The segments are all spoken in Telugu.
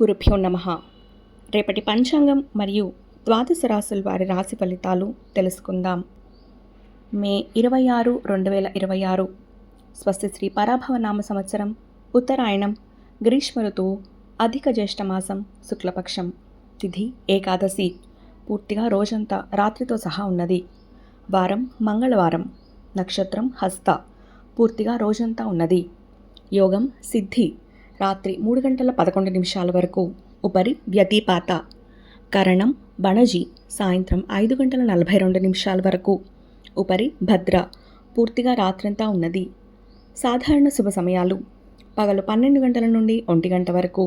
గురుభ్యో నమః. రేపటి పంచాంగం మరియు ద్వాదశ రాశుల వారి రాశి ఫలితాలు తెలుసుకుందాం. మే 26, 2026 స్వస్తి శ్రీ పరాభవ నామ సంవత్సరం, ఉత్తరాయణం, గ్రీష్మ ఋతువు, అధిక జ్యేష్ఠమాసం, శుక్లపక్షం, తిథి ఏకాదశి, పూర్తిగా రోజంతా రాత్రితో సహా ఉన్నది. వారం మంగళవారం, నక్షత్రం హస్త, పూర్తిగా రోజంతా ఉన్నది. యోగం సిద్ధి, రాత్రి 3:11 వరకు, ఉపరి వ్యతిపాత, కరణం బణజి, సాయంత్రం 5:42 వరకు, ఉపరి భద్ర, పూర్తిగా రాత్రంతా ఉన్నది. సాధారణ శుభ సమయాలు: పగలు 12 గంటల నుండి 1 గంట వరకు,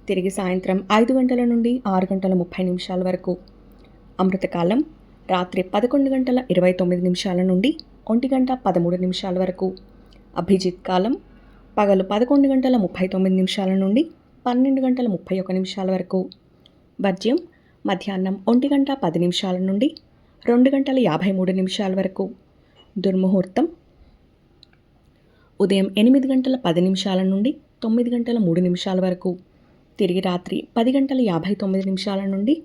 తిరిగి సాయంత్రం 5 గంటల నుండి 6:30 వరకు. అమృతకాలం రాత్రి 11:29 నుండి 1:13 వరకు. అభిజిత్ కాలం పగలు 11:39 నుండి 12:31 వరకు. వర్జ్యం మధ్యాహ్నం 1:10 నుండి 2:53 వరకు. దుర్ముహూర్తం ఉదయం 8:10 నుండి 9:03 వరకు, తిరిగి రాత్రి 10:59 నుండి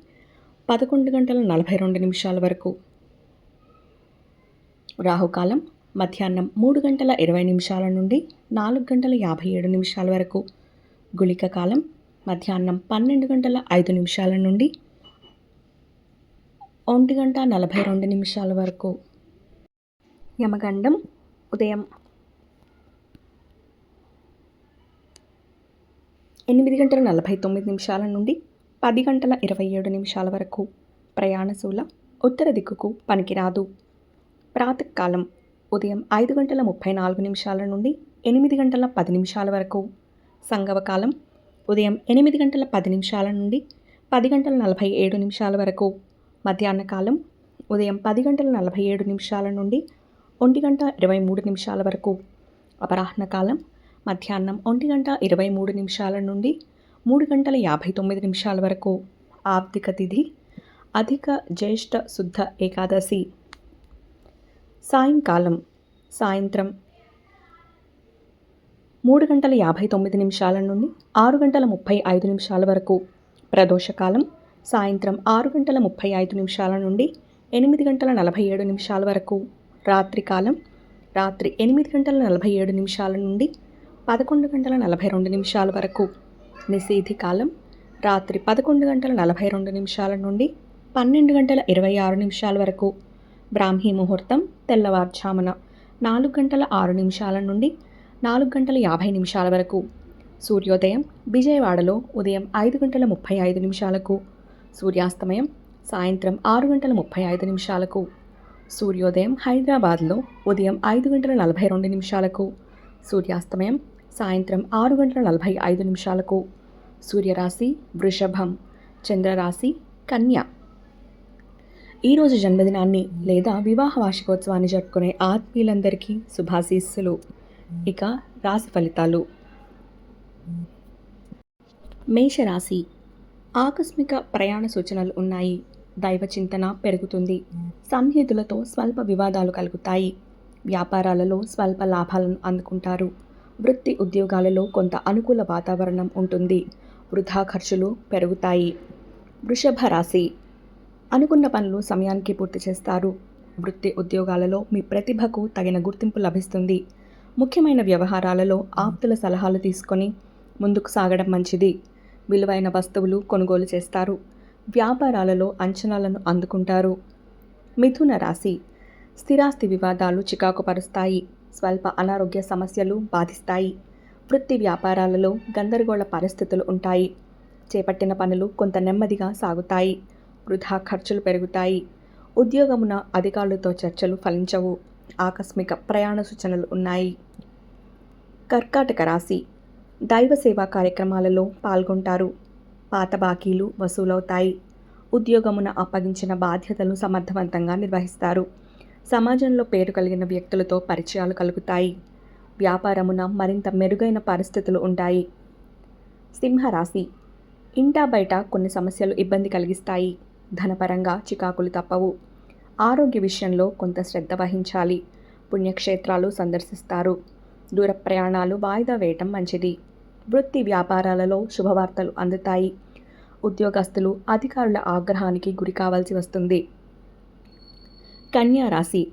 11:42 వరకు. రాహుకాలం మధ్యాహ్నం 3:20 నుండి 4:57 వరకు. గుళిక కాలం మధ్యాహ్నం 12:05 నుండి 1:42 వరకు. యమగండం ఉదయం 8:49 నుండి 10:27 వరకు. ప్రయాణశూల ఉత్తర దిక్కుకు పనికిరాదు. ప్రాతకాలం ఉదయం 5:34 నుండి 8:10 వరకు. సంగవకాలం ఉదయం 8:10 నుండి 10:47 వరకు. మధ్యాహ్న కాలం ఉదయం 10:47 నుండి 1:23 వరకు. అపరాహ్న కాలం మధ్యాహ్నం 1:23 నుండి 3:59 వరకు. ఆప్తిక తిథి అధిక జ్యేష్ఠ శుద్ధ ఏకాదశి. సాయంకాలం సాయంత్రం 3:59 నుండి 6:35 వరకు. ప్రదోషకాలం సాయంత్రం 6:35 నుండి 8:47 వరకు. రాత్రికాలం రాత్రి 8:47 నుండి 11:42 వరకు. నిశీధి కాలం రాత్రి 11:42 నుండి 12:26 వరకు. బ్రాహ్మీ ముహూర్తం తెల్లవారుజామున 4:06 నుండి 4:50 వరకు. సూర్యోదయం విజయవాడలో ఉదయం 5:35. సూర్యాస్తమయం సాయంత్రం 6:35. సూర్యోదయం హైదరాబాద్లో ఉదయం 5:42. సూర్యాస్తమయం సాయంత్రం 6:45. సూర్యరాశి వృషభం, చంద్రరాశి కన్య. ఈరోజు జన్మదినాన్ని లేదా వివాహ వార్షికోత్సవాన్ని జరుపుకునే ఆత్మీయులందరికీ శుభాశీస్సులు. ఇక రాశి ఫలితాలు. మేషరాశి ఆకస్మిక ప్రయాణ సూచనలు ఉన్నాయి. దైవ చింతన పెరుగుతుంది. సన్నిహితులతో స్వల్ప వివాదాలు కలుగుతాయి. వ్యాపారాలలో స్వల్ప లాభాలను అందుకుంటారు. వృత్తి ఉద్యోగాలలో కొంత అనుకూల వాతావరణం ఉంటుంది. వృధా ఖర్చులు పెరుగుతాయి. వృషభ రాశి అనుకున్న పనులు సమయానికి పూర్తి చేస్తారు. వృత్తి ఉద్యోగాలలో మీ ప్రతిభకు తగిన గుర్తింపు లభిస్తుంది. ముఖ్యమైన వ్యవహారాలలో ఆప్తుల సలహాలు తీసుకొని ముందుకు సాగడం మంచిది. విలువైన వస్తువులు కొనుగోలు చేస్తారు. వ్యాపారాలలో అంచనాలను అందుకుంటారు. మిథున రాశి స్థిరాస్తి వివాదాలు చికాకు పరుస్తాయి. స్వల్ప అనారోగ్య సమస్యలు బాధిస్తాయి. వృత్తి వ్యాపారాలలో గందరగోళ పరిస్థితులు ఉంటాయి. చేపట్టిన పనులు కొంత నెమ్మదిగా సాగుతాయి. వృధా ఖర్చులు పెరుగుతాయి. ఉద్యోగమున అధికారులతో చర్చలు ఫలించవు. ఆకస్మిక ప్రయాణ సూచనలు ఉన్నాయి. కర్కాటక రాశి దైవ సేవా కార్యక్రమాలలో పాల్గొంటారు. పాత బాకీలు వసూలవుతాయి. ఉద్యోగమున అప్పగించిన బాధ్యతలు సమర్థవంతంగా నిర్వహిస్తారు. సమాజంలో పేరు కలిగిన వ్యక్తులతో పరిచయాలు కలుగుతాయి. వ్యాపారమున మరింత మెరుగైన పరిస్థితులు ఉంటాయి. సింహరాశి ఇంటా బయట కొన్ని సమస్యలు ఇబ్బంది కలిగిస్తాయి. ధనపరంగా చికాకులు తప్పవు. ఆరోగ్య విషయంలో కొంత శ్రద్ధ వహించాలి. పుణ్యక్షేత్రాలు సందర్శిస్తారు. దూర ప్రయాణాలు వాయిదా వేయటం మంచిది. వృత్తి వ్యాపారాలలో శుభవార్తలు అందుతాయి. ఉద్యోగస్తులు అధికారుల ఆగ్రహానికి గురి కావాల్సి వస్తుంది. కన్యా రాశి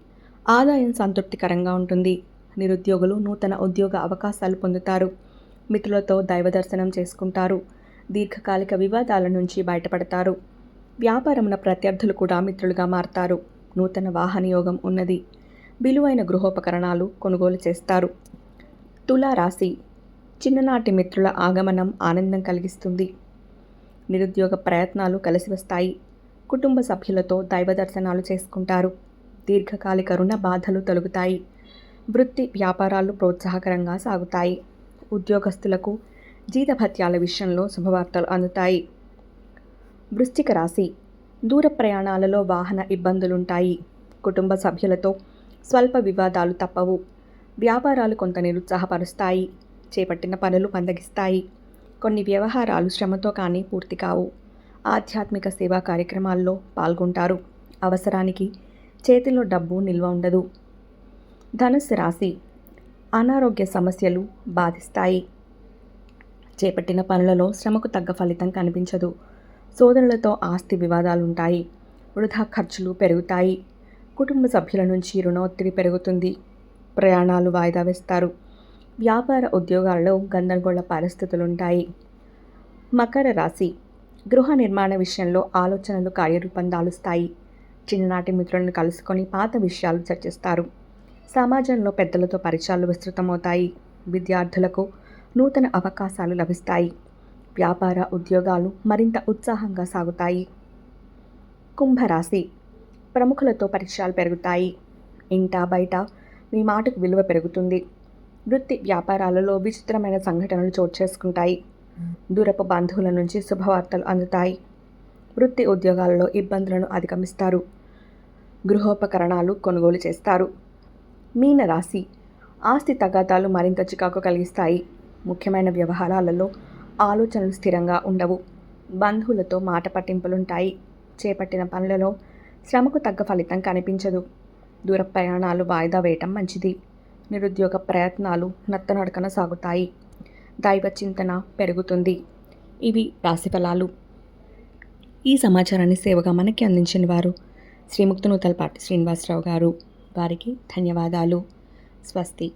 ఆదాయం సంతృప్తికరంగా ఉంటుంది. నిరుద్యోగులు నూతన ఉద్యోగ అవకాశాలు పొందుతారు. మిత్రులతో దైవ దర్శనం చేసుకుంటారు. దీర్ఘకాలిక వివాదాల నుంచి బయటపడతారు. వ్యాపారమున ప్రత్యర్థులు కూడా మిత్రులుగా మారతారు. నూతన వాహన యోగం ఉన్నది. విలువైన గృహోపకరణాలు కొనుగోలు చేస్తారు. తులా రాశి చిన్ననాటి మిత్రుల ఆగమనం ఆనందం కలిగిస్తుంది. నిరుద్యోగ ప్రయత్నాలు కలిసి వస్తాయి. కుటుంబ సభ్యులతో దైవ దర్శనాలు చేసుకుంటారు. దీర్ఘకాలిక రుణ బాధలు తొలగుతాయి. వృత్తి వ్యాపారాలు ప్రోత్సాహకరంగా సాగుతాయి. ఉద్యోగస్తులకు జీతభత్యాల విషయంలో శుభవార్తలు అందుతాయి. వృశ్చిక రాశి దూర ప్రయాణాలలో వాహన ఇబ్బందులుంటాయి. కుటుంబ సభ్యులతో స్వల్ప వివాదాలు తప్పవు. వ్యాపారాలు కొంత నిరుత్సాహపరుస్తాయి. చేపట్టిన పనులు మందగిస్తాయి. కొన్ని వ్యవహారాలు శ్రమతో కానీ పూర్తి కావు. ఆధ్యాత్మిక సేవా కార్యక్రమాల్లో పాల్గొంటారు. అవసరానికి చేతిలో డబ్బు నిల్వ ఉండదు. ధనుస్సు రాశి అనారోగ్య సమస్యలు బాధిస్తాయి. చేపట్టిన పనులలో శ్రమకు తగ్గ ఫలితం కనిపించదు. సోదరులతో ఆస్తి వివాదాలుంటాయి. వృధా ఖర్చులు పెరుగుతాయి. కుటుంబ సభ్యుల నుంచి రుణొత్తిడి పెరుగుతుంది. ప్రయాణాలు వాయిదా వేస్తారు. వ్యాపార ఉద్యోగాల్లో గందరగోళ పరిస్థితులుంటాయి. మకర రాశి గృహ నిర్మాణ విషయంలో ఆలోచనలు కార్యరూపం దాలుస్తాయి. చిన్ననాటి మిత్రులను కలుసుకొని పాత విషయాలు చర్చిస్తారు. సమాజంలో పెద్దలతో పరిచయాలు విస్తృతమవుతాయి. విద్యార్థులకు నూతన అవకాశాలు లభిస్తాయి. వ్యాపార ఉద్యోగాలు మరింత ఉత్సాహంగా సాగుతాయి. కుంభరాశి ప్రముఖులతో పరిచయాలు పెరుగుతాయి. ఇంటా బయట మీ మాటకు విలువ పెరుగుతుంది. వృత్తి వ్యాపారాలలో విచిత్రమైన సంఘటనలు చోటు చేసుకుంటాయి. దూరపు బంధువుల నుంచి శుభవార్తలు అందుతాయి. వృత్తి ఉద్యోగాలలో ఇబ్బందులను అధిగమిస్తారు. గృహోపకరణాలు కొనుగోలు చేస్తారు. మీన రాశి ఆస్తి తగాదాలు మరింత చికాకు కలిగిస్తాయి. ముఖ్యమైన వ్యవహారాలలో ఆలోచనలు స్థిరంగా ఉండవు. బంధువులతో మాట పట్టింపులుంటాయి. చేపట్టిన పనులలో శ్రమకు తగ్గ ఫలితం కనిపించదు. దూర ప్రయాణాలు వాయిదా వేయటం మంచిది. నిరుద్యోగ ప్రయత్నాలు నత్తనడకన సాగుతాయి. దైవ చింతన పెరుగుతుంది. ఇవి రాశిఫలాలు. ఈ సమాచారాన్ని సేవగా మనకి అందించిన వారు శ్రీ ముక్తనూతలపాటి శ్రీనివాసరావు గారు. వారికి ధన్యవాదాలు. స్వస్తి.